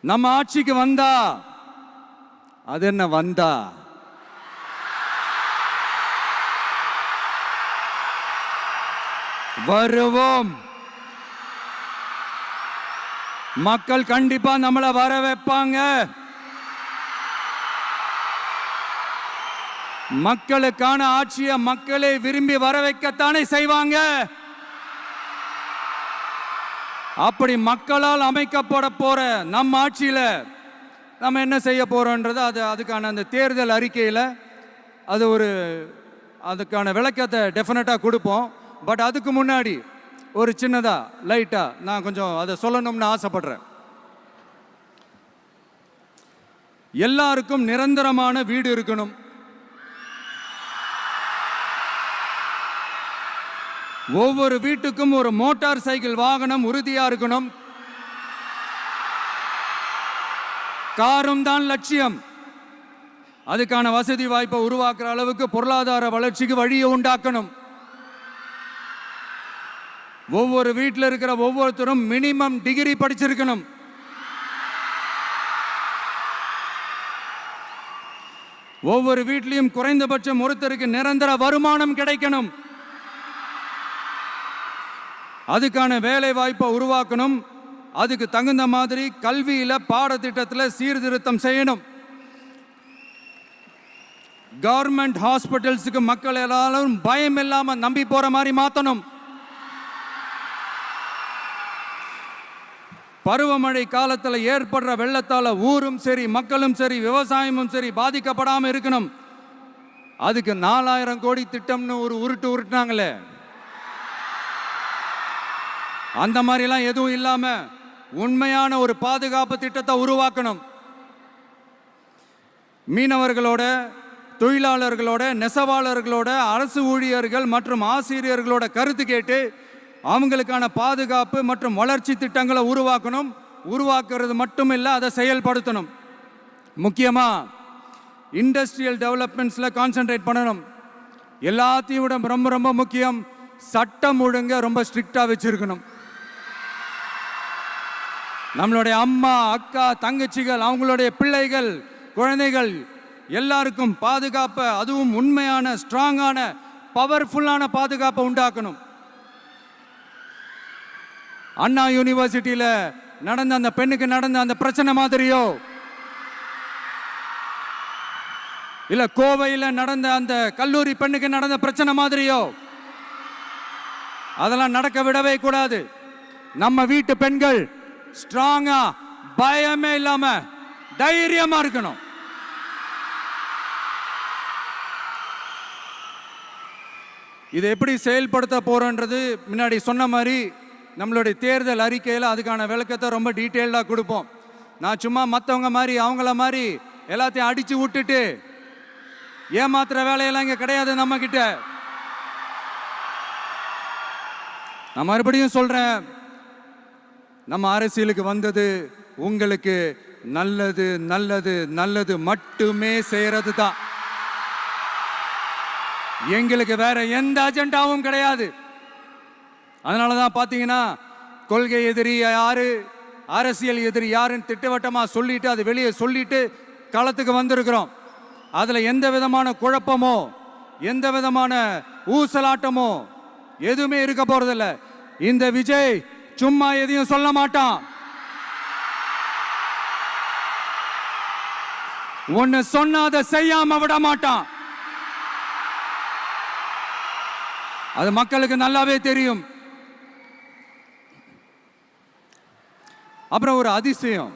நம்ம ஆட்சிக்கு வந்தா அது என்ன வந்தா வருவோம். மக்கள் கண்டிப்பா நம்மளை வர வைப்பாங்க. மக்களுக்கான ஆட்சியை மக்களே விரும்பி வர வைக்கத்தானே செய்வாங்க. அப்படி மக்களால் அமைக்கப்பட போற நம்ம ஆட்சியில நம்ம என்ன செய்ய போறோம்ன்றது அதுக்கான அந்த தேர்தல் அறிக்கையில் அதுக்கான விளக்கத்தை டெஃபினட்டாக கொடுப்போம். பட் அதுக்கு முன்னாடி ஒரு சின்னதா லைட்டா நான் கொஞ்சம் அதை சொல்லணும்னு ஆசைப்படுறேன். எல்லாருக்கும் நிரந்தரமான வீடு இருக்கணும். ஒவ்வொரு வீட்டுக்கும் ஒரு மோட்டார் சைக்கிள் வாகனம் உறுதியா இருக்கணும். காரும் தான் லட்சியம். அதுக்கான வசதி வாய்ப்பை உருவாக்குற அளவுக்கு பொருளாதார வளர்ச்சிக்கு வழியை உண்டாக்கணும். ஒவ்வொரு வீட்டில் இருக்கிற ஒவ்வொருத்தரும் மினிமம் டிகிரி படிச்சிருக்கணும். ஒவ்வொரு வீட்லையும் குறைந்தபட்சம் ஒருத்தருக்கு நிரந்தர வருமானம் கிடைக்கணும். அதுக்கான வேலை வாய்ப்பை உருவாக்கணும். அதுக்கு தகுந்த மாதிரி கல்வியில பாடத்திட்டத்தில் சீர்திருத்தம் செய்யணும். கவர்மெண்ட் ஹாஸ்பிட்டல்ஸுக்கு மக்கள் எல்லாரும் பயம் இல்லாம நம்பி போற மாதிரி மாத்தணும். பருவமழை காலத்தில் ஏற்படுற வெள்ளத்தால ஊரும் சரி மக்களும் சரி விவசாயமும் சரி பாதிக்கப்படாம இருக்கணும். அதுக்கு 4000 கோடி திட்டம்னு ஒரு உருட்டுனாங்களே, அந்த மாதிரிலாம் எதுவும் இல்லாம உண்மையான ஒரு பாதுகாப்பு திட்டத்தை உருவாக்கணும். மீனவர்களோட, தொழிலாளர்களோட, நெசவாளர்களோட, அரசு ஊழியர்கள் மற்றும் ஆசிரியர்களோட கருத்து கேட்டு அவங்களுக்கான பாதுகாப்பு மற்றும் வளர்ச்சி திட்டங்களை உருவாக்கணும். உருவாக்குறது மட்டும் இல்லை, அதை செயல்படுத்தணும். முக்கியமாக இண்டஸ்ட்ரியல் டெவலப்மெண்ட்ஸில் கான்சென்ட்ரேட் பண்ணணும். எல்லாத்தையும் விட ரொம்ப ரொம்ப முக்கியம், சட்டம் ஒழுங்க ரொம்ப ஸ்ட்ரிக்டாக வச்சிருக்கணும். நம்மளுடைய அம்மா, அக்கா, தங்கச்சிகள், அவங்களுடைய பிள்ளைகள், குழந்தைகள் எல்லாருக்கும் பாதுகாப்பை, அதுவும் உண்மையான ஸ்ட்ராங்கான பவர்ஃபுல்லான பாதுகாப்பை உண்டாக்கணும். அண்ணா யூனிவர்சிட்டியில நடந்த அந்த பெண்ணுக்கு நடந்த அந்த பிரச்சனை மாதிரியோ, இல்ல கோவையில் நடந்த அந்த கல்லூரி பெண்ணுக்கு நடந்த பிரச்சனை மாதிரியோ அதெல்லாம் நடக்க விடவே கூடாது. நம்ம வீட்டு பெண்கள் ஸ்ட்ராங்கா, பயமே இல்லாம தைரியமா இருக்கணும். இதை எப்படி செயல்படுத்த போறோன்றது முன்னாடி சொன்ன மாதிரி நம்மளுடைய தேர்தல் அறிக்கையில் அதுக்கான விளக்கத்தை ரொம்ப டீட்டெயில்டாக கொடுப்போம். நான் சும்மா மற்றவங்க மாதிரி அவங்கள மாதிரி எல்லாத்தையும் அடிச்சு விட்டுட்டு ஏமாத்துற வேலையெல்லாம் இங்கே கிடையாது நம்ம கிட்ட. நான் மறுபடியும் சொல்றேன், நம்ம அரசியலுக்கு வந்தது உங்களுக்கு நல்லது நல்லது நல்லது மட்டுமே செய்யறது தான். எங்களுக்கு வேற எந்த அஜெண்டாவும் கிடையாது. அதனாலதான் பாத்தீங்கன்னா கொள்கை எதிரி யாரு, அரசியல் எதிரி யாருன்னு திட்டவட்டமா சொல்லிட்டு அது வெளியே சொல்லிட்டு களத்துக்கு வந்திருக்கிறோம். அதுல எந்த விதமான குழப்பமோ எந்த விதமான ஊசலாட்டமோ எதுவுமே இருக்க போறதில்ல. இந்த விஜய் சும்மா எதையும் சொல்ல மாட்டான். ஒன்னு சொன்ன அதை செய்யாம விட மாட்டான். அது மக்களுக்கு நல்லாவே தெரியும். அப்புறம் ஒரு அதிசயம்,